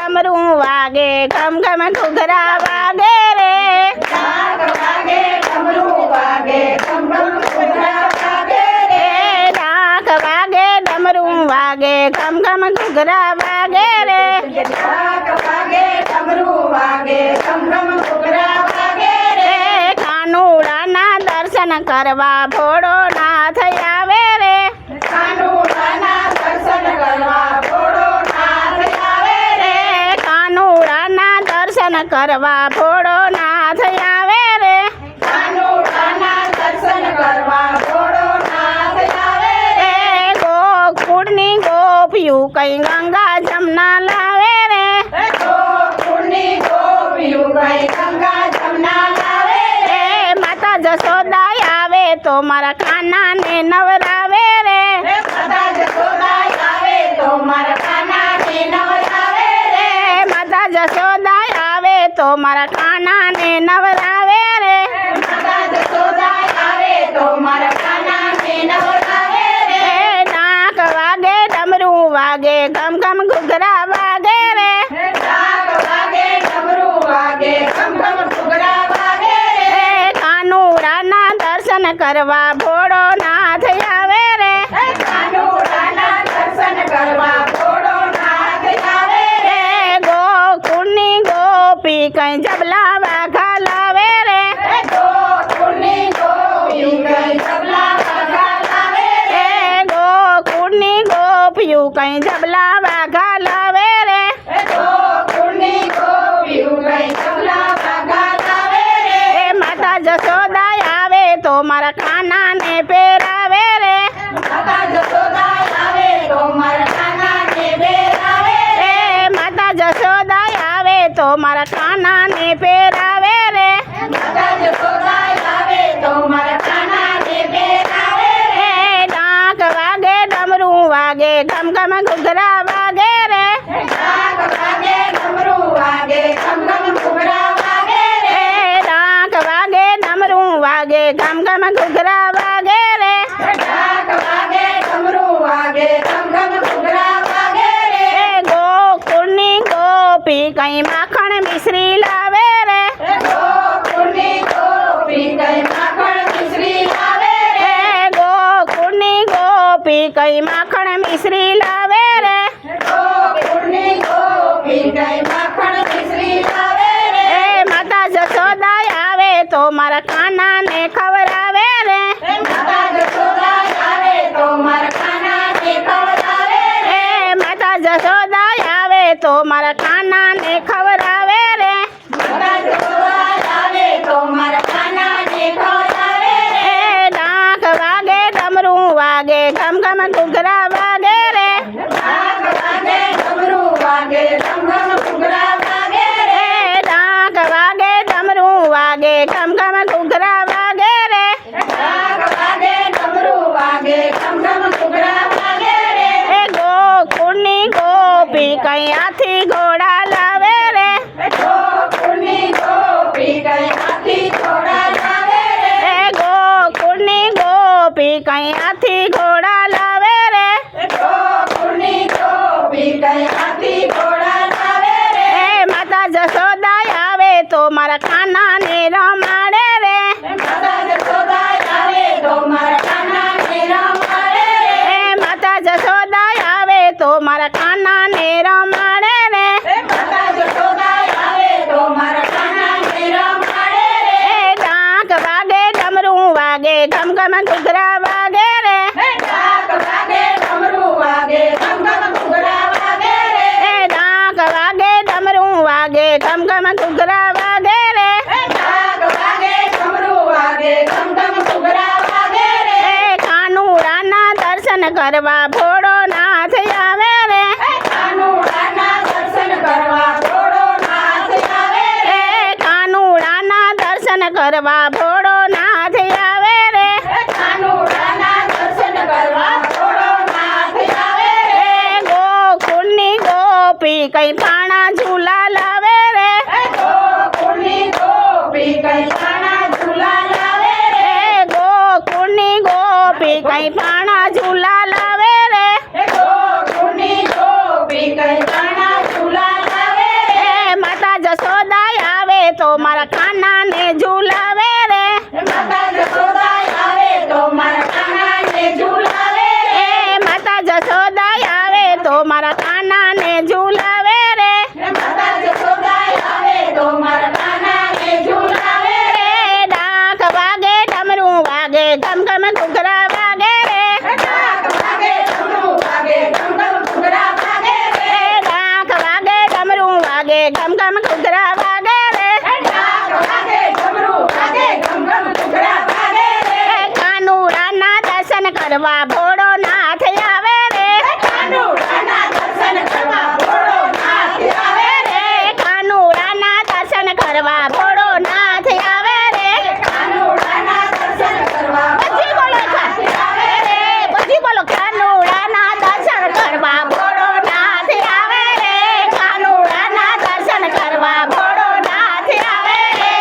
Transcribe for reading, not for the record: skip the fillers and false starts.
ડમરું વાગે ઘમ ઘમ ઘૂઘરા વાગે રે ઢાક વાગે ડમરું વાગે ઘમ ઘમ ઘૂઘરા વાગે રે ઢાક વાગે ડમરું વાગે ઘમ ઘમ ઘૂઘરા વાગે રે ઢાક વાગે ડમરું વાગે ઘમ ઘમ ઘૂઘરા વાગે રે કાનુડાના દર્શન કરવા ભોળો નાથ આવે રે કાનુડાના દર્શન કરવા ભોળો નાથ આવે રે કાનુડાના દર્શન કરવા ભોળો નાથ આવે રે કાનુડાના દર્શન કરવા ભોળો નાથ આવે રે ગોકુળની ગોપિયું કઈ ગંગા જમના લાવે રે ગોકુળની ગોપીઓ કઈ ગંગા જમના લાવે રે માતા જશોદા આવે તો મારા કાનાને નવરાવે રે માતા જશોદા આવે તો મારા કાનાને નવરાવે રે માતા જશોદા આવે તો મારા કાનાને નવરાવે રે માતા જશોદા આવે તો મારા કાનાને નવરાવે રે નાક વાગે ડમરું વાગે ઘમ ઘમ ઘૂઘરા વાગે રે ઢાક વાગે ડમરું વાગે ઘમ ઘમ ઘૂઘરા વાગે રે કાનુડાના દર્શન કરવા ભોળો નાથ આવે રે કાનુડાના દર્શન કરવા ભોળો નાથ આવે રે ગોકુળની ગોપી કઈ જબલા વાઘા લાવે રે ગોકુળની ગોપીઓ કઈ જબલા વાઘા લાવે રે ગોકુળની ગોપિયું કઈ જબલા વાઘા લાવે રે ગોકુળની ગોપીઓ કઈ જબલા વાઘા લાવે રે માતા જશોદા આવે તો મારા કાનાને પહેરાવે રે માતા જશોદા આવે તો મારા કાનાને પહેરાવે રે માતા જશોદા આવે તો મારા કાનાને પહેરાવે રે માતા જશોદા આવે તો મારા કાનાને પહેરાવે રે ડાક વાગે ડમરું વાગે ઘમ ઘમ ઘૂઘરા વાગે રે ઢાક વાગે ડમરું વાગે ઘમ ઘમ ઘૂઘરા વાગે રે ડાક વાગે ડમરું વાગે ઘમ ઘમ ઘૂઘરા વાગે રે ઢાક વાગે ડમરું વાગે ઘમ ઘમ ઘૂઘરા વાગે રે ગોકુળની ગોપી કઈ માખણ મિશ્રી લાવે રે ગોકુળની ગોપી કઈ માખણ મિશ્રી લાવે રે ગોકુળની ગોપી કઈ માખણ મિશ્રી લાવે રે ગોકુળની ગોપી કઈ માખણ મિશ્રી લાવે રે માતા જશોદા આવે તો મારા કાનાને ખવડાવે રે માતા જશોદા આવે તો મારા કાનાને ખવડાવે રે માતા જશોદા આવે તો મારા કાનાને ખવડાવે રે માતા જશોદા આવે તો મારા કાનાને ખવડાવે રે ડાક વાગે ડમરું વાગે ઘમ ઘમ ઘૂઘરા વાગે રે ઢાક વાગે ડમરું વાગે ઘમ ઘમ ઘૂઘરા વાગે રે ડાક વાગે ડમરું વાગે ઘમ ઘમ ઘૂઘરા વાગે રે ઢાક વાગે ડમરું વાગે ઘમ ઘમ ઘૂઘરા વાગે રે ગોકુળની ગોપી કઈ હાથી ઘોડા લાવે રે ગોકુળની ગોપી કઈ હાથી ઘોડા લાવે રે ગોકુળની ગોપી કઈ હાથી ઘોડા લાવે રે ગોકુળની ગોપી કઈ હાથી ઘોડા લાવે રે માતા જશોદા આવે તો મારા કાનાને રમાડે રે માતા જશોદા આવે તો મારા કાનાને રમાડે રે માતા જશોદા આવે તો મારા કાનાને રમાડે રે માતા જશોદા આવે તો મારા કાનાને રમાડે રે ડાક વાગે ડમરું વાગે ઘમ ઘમ ઘૂઘરા વાગે રે ઢાક વાગે ડમરું વાગે ઘમ ઘમ ઘૂઘરા વાગે રે ડાક વાગે ડમરું વાગે ઘમ ઘમ ઘૂઘરા વાગે રે ઢાક વાગે ડમરું વાગે ઘમ ઘમ ઘૂઘરા વાગે રે કાનુડાના દર્શન કરવા ભોળો નાથ આવે રે કાનુડાના દર્શન કરવા ભોળો નાથ આવે રે કાનુડાના દર્શન કરવા ભોળો નાથ આવે રે કાનુડાના દર્શન કરવા ભોળો નાથ આવે રે ગોકુળની ગોપી કઈ પાણા ઝૂલા લાવે રે ગોકુળની ગોપી કઈ પાણા ઝૂલા લાવે રે ગોકુળની ગોપી કઈ પાણા ઝૂલા લાવે રે ગોકુળની ગોપી કઈ પાણા ઝૂલા લાવે ઘમ ઘમ ઘૂઘરા વાગે રે ઢાક વાગે ડમરું વાગે ઘમ ઘમ ઘૂઘરા વાગે રે કાનુડાના દર્શન કરવા ભોળો નાથ આવે રે કાનુડાના દર્શન કરવા ભોળો નાથ આવે રે કાનુડાના દર્શન કરવા ભોળો નાથ આવે રે કાનુડાના દર્શન કરવા પછી બોલો આવે રે પછી બોલો કાનુડાના દર્શન કરવા ભોળો નાથ આવે રે કાનુડાના દર્શન કરવા ભોળો નાથ આવે રે